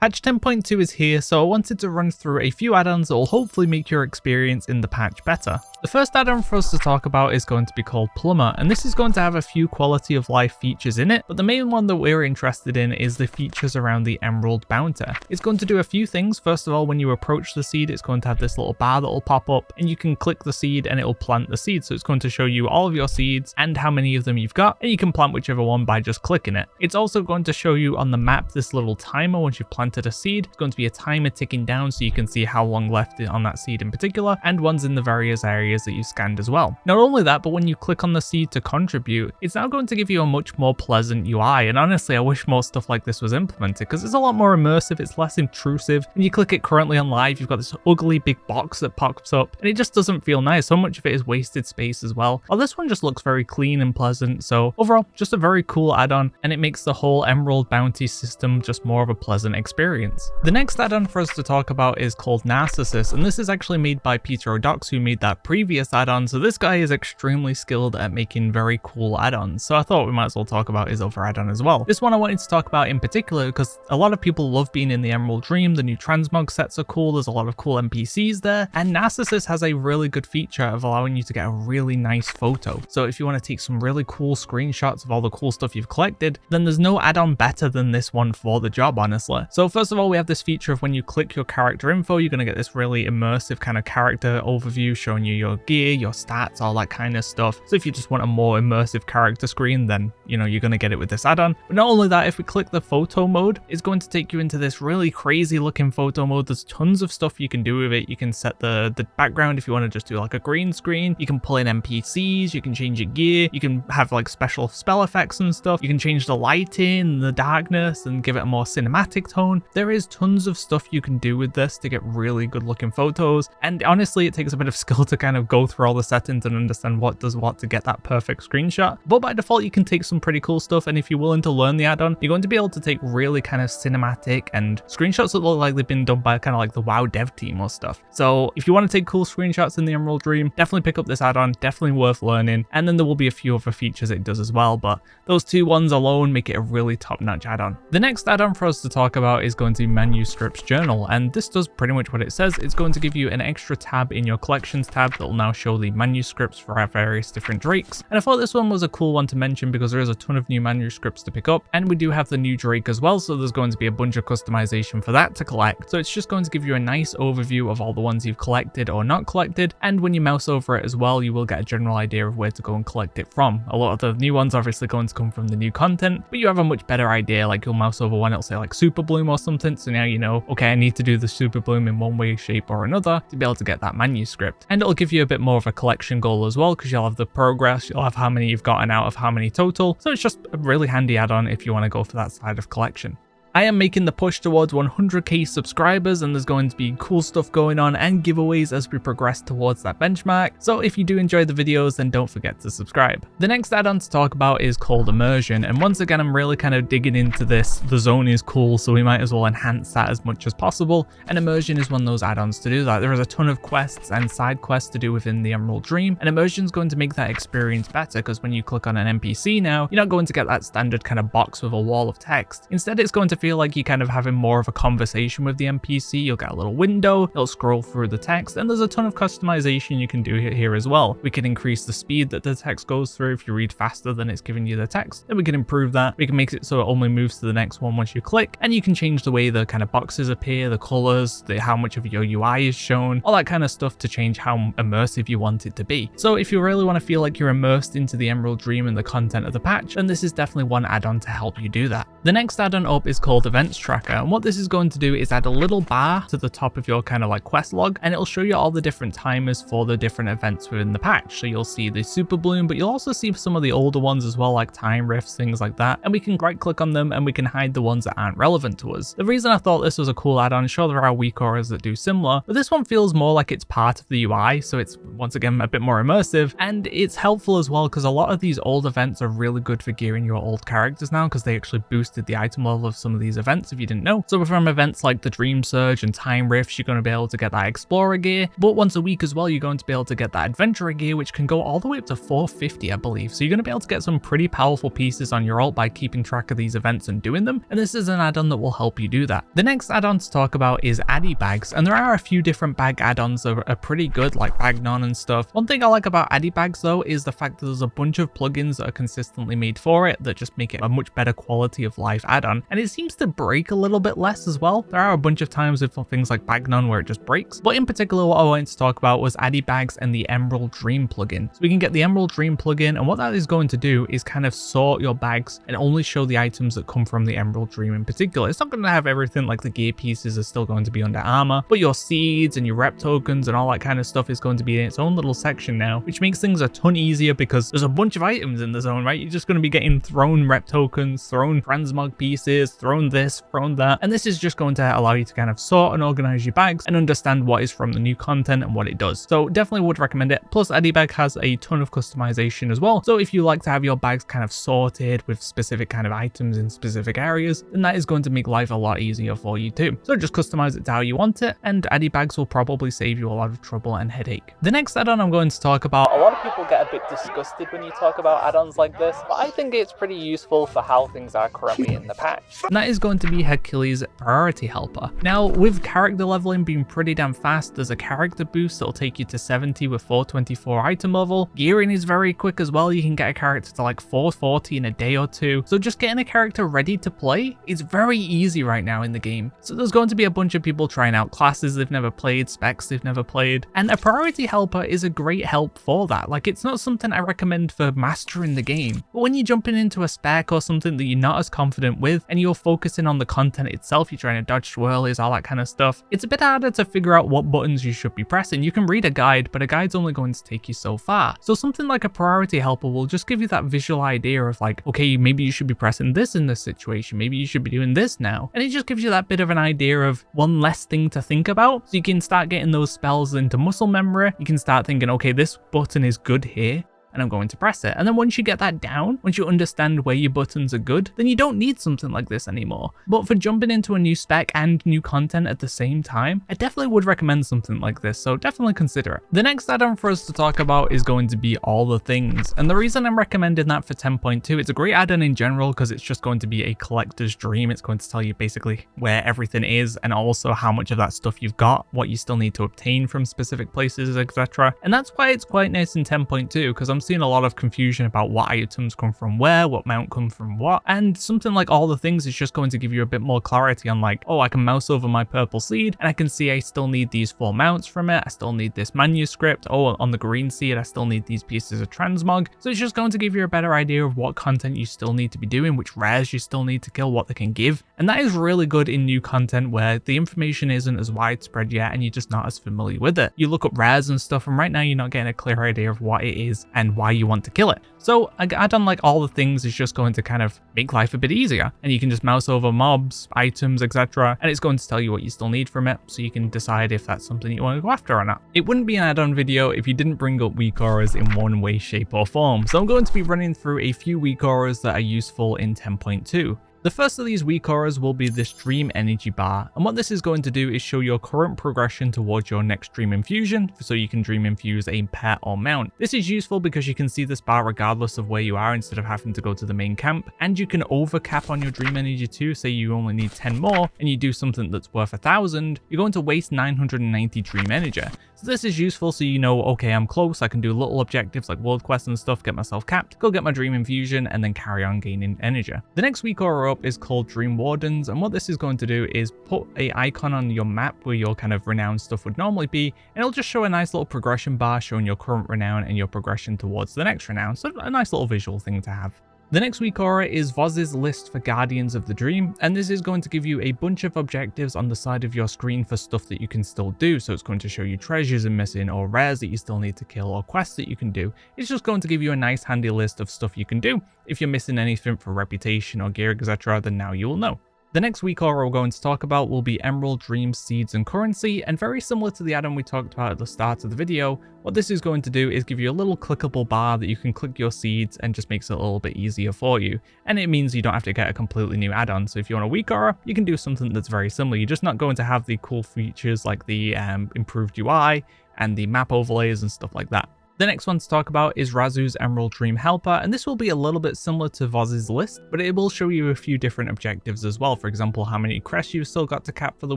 Patch 10.2 is here, so I wanted to run through a few add-ons that will hopefully make your experience in the patch better. The first add-on for us to talk about is going to be called Plumber, and this is going to have a few quality of life features in it, but the main one that we're interested in is the features around the Emerald Bounty. It's going to do a few things. First of all, when you approach the seed, it's going to have this little bar that will pop up, and you can click the seed and it will plant the seed. So it's going to show you all of your seeds and how many of them you've got, and you can plant whichever one by just clicking it. It's also going to show you on the map this little timer once you've planted a seed. It's going to be a timer ticking down so you can see how long left on that seed in particular, and ones in the various areas that you scanned as well. Not only that, but when you click on the seed to contribute, it's now going to give you a much more pleasant UI, and honestly I wish more stuff like this was implemented because it's a lot more immersive, it's less intrusive. When you click it currently on live, you've got this ugly big box that pops up and it just doesn't feel nice. So much of it is wasted space as well. While this one just looks very clean and pleasant, so overall just a very cool add-on, and it makes the whole Emerald Bounty system just more of a pleasant experience. The next add-on for us to talk about is called Narcissus, and this is actually made by Peter O'Dox, who made that previous add-on. So this guy is extremely skilled at making very cool add-ons, so I thought we might as well talk about his other add-on as well. This one I wanted to talk about in particular because a lot of people love being in the Emerald Dream. The new transmog sets are cool, there's a lot of cool NPCs there, and Narcissus has a really good feature of allowing you to get a really nice photo. So if you want to take some really cool screenshots of all the cool stuff you've collected, then there's no add-on better than this one for the job, honestly. So first of all, we have this feature of when you click your character info, you're going to get this really immersive kind of character overview showing you your gear, your stats, all that kind of stuff. So if you just want a more immersive character screen, then you're going to get it with this add-on. But not only that, if we click the photo mode, it's going to take you into this really crazy looking photo mode. There's tons of stuff you can do with it. You can set the background if you want to just do like a green screen. You can pull in NPCs, you can change your gear, you can have like special spell effects and stuff. You can change the lighting, the darkness, and give it a more cinematic tone. There is tons of stuff you can do with this to get really good looking photos, and honestly it takes a bit of skill to kind of go through all the settings and understand what does what to get that perfect screenshot. But by default you can take some pretty cool stuff, and if you're willing to learn the add-on, you're going to be able to take really kind of cinematic and screenshots that look like they've been done by kind of like the WoW dev team or stuff. So if you want to take cool screenshots in the Emerald Dream, definitely pick up this add-on, definitely worth learning. And then there will be a few other features it does as well, but those two ones alone make it a really top-notch add-on. The next add-on for us to talk about is going to be Manuscripts Journal, and this does pretty much what it says. It's going to give you an extra tab in your collections tab that will now show the manuscripts for our various different drakes. And I thought this one was a cool one to mention because there is a ton of new manuscripts to pick up, and we do have the new drake as well, so there's going to be a bunch of customization for that to collect. So it's just going to give you a nice overview of all the ones you've collected or not collected, and when you mouse over it as well, you will get a general idea of where to go and collect it from. A lot of the new ones obviously going to come from the new content, but you have a much better idea. Like you'll mouse over one, it'll say like Super Bloom or something, so now you know, okay, I need to do the Super Bloom in one way, shape or another to be able to get that manuscript. And it'll give you a bit more of a collection goal as well, because you'll have the progress, you'll have how many you've gotten out of how many total. So it's just a really handy add-on if you want to go for that side of collection. I am making the push towards 100k subscribers, and there's going to be cool stuff going on and giveaways as we progress towards that benchmark. So if you do enjoy the videos, then don't forget to subscribe. The next add-on to talk about is called Immersion, and once again I'm really kind of digging into this. The zone is cool, so we might as well enhance that as much as possible, and Immersion is one of those add-ons to do that. There is a ton of quests and side quests to do within the Emerald Dream, and Immersion is going to make that experience better, because when you click on an NPC now, you're not going to get that standard kind of box with a wall of text. Instead it's going to feel like you're kind of having more of a conversation with the NPC. You'll get a little window, it'll scroll through the text, and there's a ton of customization you can do here as well. We can increase the speed that the text goes through. If you read faster than it's giving you the text, then we can improve that. We can make it so it only moves to the next one once you click, and you can change the way the kind of boxes appear, the colors, how much of your UI is shown, all that kind of stuff to change how immersive you want it to be. So if you really want to feel like you're immersed into the Emerald Dream and the content of the patch, then this is definitely one add-on to help you do that. The next add-on up is called Events Tracker, and what this is going to do is add a little bar to the top of your kind of like quest log, and it'll show you all the different timers for the different events within the patch. So you'll see the Super Bloom, but you'll also see some of the older ones as well, like time rifts, things like that, and we can right click on them and we can hide the ones that aren't relevant to us. The reason I thought this was a cool add-on, sure there are Weakauras that do similar, but this one feels more like it's part of the UI, so it's once again a bit more immersive, and it's helpful as well because a lot of these old events are really good for gearing your old characters now, because they actually boosted the item level of some of these events if you didn't know. So from events like the Dream Surge and Time Rifts, you're going to be able to get that Explorer gear, but once a week as well, you're going to be able to get that Adventurer gear, which can go all the way up to 450, I believe. So you're going to be able to get some pretty powerful pieces on your ult by keeping track of these events and doing them, and this is an add-on that will help you do that. The next add-on to talk about is AdiBags, and there are a few different bag add-ons that are pretty good, like Bagnon and stuff. One thing I like about AdiBags though is the fact that there's a bunch of plugins that are consistently made for it that just make it a much better quality of life add-on, and it seems to break a little bit less as well. There are a bunch of times with things like Bagnon where it just breaks, but in particular what I wanted to talk about was AdiBags and the Emerald Dream plugin. So we can get the Emerald Dream plugin, and what that is going to do is kind of sort your bags and only show the items that come from the Emerald Dream in particular. It's not going to have everything, like the gear pieces are still going to be under armor, but your seeds and your rep tokens and all that kind of stuff is going to be in its own little section now, which makes things a ton easier because there's a bunch of items in the zone, right? You're just going to be getting thrown rep tokens, thrown transmog pieces, thrown this, thrown that, and this is just going to allow you to kind of sort and organize your bags and understand what is from the new content and what it does. So definitely would recommend it. Plus AdiBag has a ton of customization as well, so if you like to have your bags kind of sorted with specific kind of items in specific areas, then that is going to make life a lot easier for you too. So just customize it to how you want it, and AdiBags will probably save you a lot of trouble and headache. The next add-on I'm going to talk about, a lot of people get a bit disgusted when you talk about add-ons like this, but I think it's pretty useful for how things are currently in the patch. And that is going to be Hekili's Priority Helper. Now, with character leveling being pretty damn fast, there's a character boost that'll take you to 70 with 424 item level. Gearing is very quick as well. You can get a character to like 440 in a day or two. So just getting a character ready to play is very easy right now in the game. So there's going to be a bunch of people trying out classes they've never played, specs they've never played, and a Priority Helper is a great help for that. Like, it's not something I recommend for mastering the game, but when you're jumping into a spec or something that you're not as confident with and you're focusing on the content itself, you're trying to dodge swirlies, all that kind of stuff, it's a bit harder to figure out what buttons you should be pressing. You can read a guide, but a guide's only going to take you so far. So something like a Priority Helper will just give you that visual idea of like, okay, maybe you should be pressing this in this situation, maybe you should be doing this now, and it just gives you that bit of an idea of one less thing to think about, so you can start getting those spells into muscle memory. You can start thinking, okay, this button is good here, and I'm going to press it. And then once you get that down, once you understand where your buttons are good, then you don't need something like this anymore. But for jumping into a new spec and new content at the same time, I definitely would recommend something like this, so definitely consider it. The next add-on for us to talk about is going to be All the Things. And the reason I'm recommending that for 10.2, it's a great add-on in general because it's just going to be a collector's dream. It's going to tell you basically where everything is and also how much of that stuff you've got, what you still need to obtain from specific places, etc. And that's why it's quite nice in 10.2, because I'm seeing a lot of confusion about what items come from where, what mount comes from what, and something like All the Things is just going to give you a bit more clarity on like, oh, I can mouse over my purple seed and I can see I still need these 4 mounts from it, I still need this manuscript, oh, on the green seed I still need these pieces of transmog. So it's just going to give you a better idea of what content you still need to be doing, which rares you still need to kill, what they can give, and that is really good in new content where the information isn't as widespread yet and you're just not as familiar with it. You look up rares and stuff, and right now you're not getting a clear idea of what it is and why you want to kill it. So an add-on like All the Things is just going to kind of make life a bit easier, and you can just mouse over mobs, items, etc., and it's going to tell you what you still need from it, so you can decide if that's something you want to go after or not. It wouldn't be an add-on video if you didn't bring up Weakauras in one way, shape or form, so I'm going to be running through a few Weakauras that are useful in 10.2. The first of these Weakauras will be this Dream Energy Bar, and what this is going to do is show your current progression towards your next Dream Infusion, so you can Dream Infuse a pet or mount. This is useful because you can see this bar regardless of where you are instead of having to go to the main camp, and you can overcap on your Dream Energy too. Say you only need 10 more and you do something that's worth 1,000, you're going to waste 990 Dream Energy. So this is useful so you know, okay, I'm close, I can do little objectives like world quests and stuff, get myself capped, go get my Dream Infusion, and then carry on gaining energy. The next Weakaura up is called Dream Wardens, and what this is going to do is put a icon on your map where your kind of renown stuff would normally be, and it'll just show a nice little progression bar showing your current renown and your progression towards the next renown, so a nice little visual thing to have. The next Weakaura is Voz's list for Guardians of the Dream, and this is going to give you a bunch of objectives on the side of your screen for stuff that you can still do. So it's going to show you treasures are missing, or rares that you still need to kill, or quests that you can do. It's just going to give you a nice handy list of stuff you can do. If you're missing anything for reputation or gear, etc., then now you will know. The next Weakauras we're going to talk about will be Emerald, Dreams, Seeds, and Currency, and very similar to the add-on we talked about at the start of the video, what this is going to do is give you a little clickable bar that you can click your seeds and just makes it a little bit easier for you. And it means you don't have to get a completely new add-on, so if you want a Weakauras, you can do something that's very similar. You're just not going to have the cool features like the improved UI and the map overlays and stuff like that. The next one to talk about is Razu's Emerald Dream Helper, and this will be a little bit similar to Voz's list, but it will show you a few different objectives as well. For example, how many quests you've still got to cap for the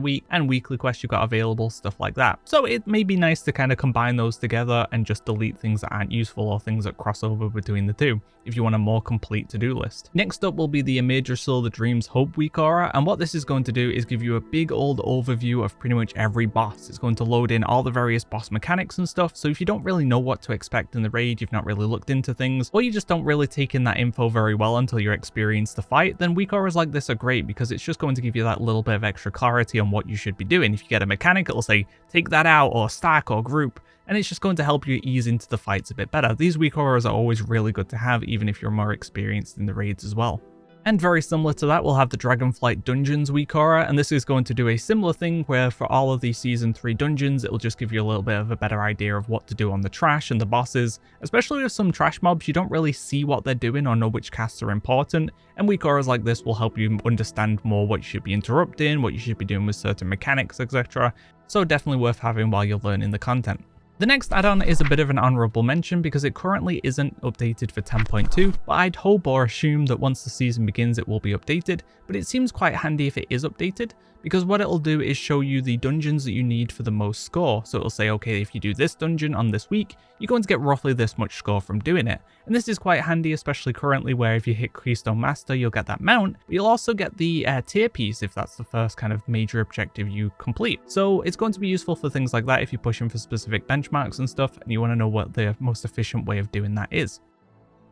week, and weekly quests you've got available, stuff like that. So it may be nice to kind of combine those together and just delete things that aren't useful or things that cross over between the two, if you want a more complete to-do list. Next up will be the Immersion the Dreams Hope Weakauras, and what this is going to do is give you a big old overview of pretty much every boss. It's going to load in all the various boss mechanics and stuff, so if you don't really know what to expect in the raid, you've not really looked into things, or you just don't really take in that info very well until you experience the fight, then Weakauras like this are great because it's just going to give you that little bit of extra clarity on what you should be doing. If you get a mechanic, it'll say take that out or stack or group, and it's just going to help you ease into the fights a bit better. These Weakauras are always really good to have, even if you're more experienced in the raids as well. And very similar to that, we'll have the Dragonflight Dungeons Weakauras, and this is going to do a similar thing where for all of the Season 3 dungeons, it'll just give you a little bit of a better idea of what to do on the trash and the bosses. Especially with some trash mobs, you don't really see what they're doing or know which casts are important, and Weakauras like this will help you understand more what you should be interrupting, what you should be doing with certain mechanics, etc. So definitely worth having while you're learning the content. The next add-on is a bit of an honourable mention because it currently isn't updated for 10.2, but I'd hope or assume that once the season begins it will be updated, but it seems quite handy if it is updated, because what it'll do is show you the dungeons that you need for the most score. So it'll say, okay, if you do this dungeon on this week, you're going to get roughly this much score from doing it. And this is quite handy, especially currently where if you hit Keystone Master, you'll get that mount, but you'll also get the tier piece if that's the first kind of major objective you complete. So it's going to be useful for things like that if you're pushing for specific benchmarks and stuff, and you want to know what the most efficient way of doing that is.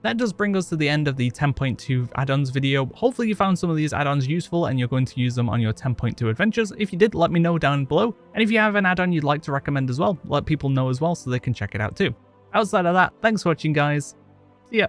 That does bring us to the end of the 10.2 add-ons video. Hopefully you found some of these add-ons useful and you're going to use them on your 10.2 adventures. If you did, let me know down below. And if you have an add-on you'd like to recommend as well, let people know as well so they can check it out too. Outside of that, thanks for watching guys. See ya.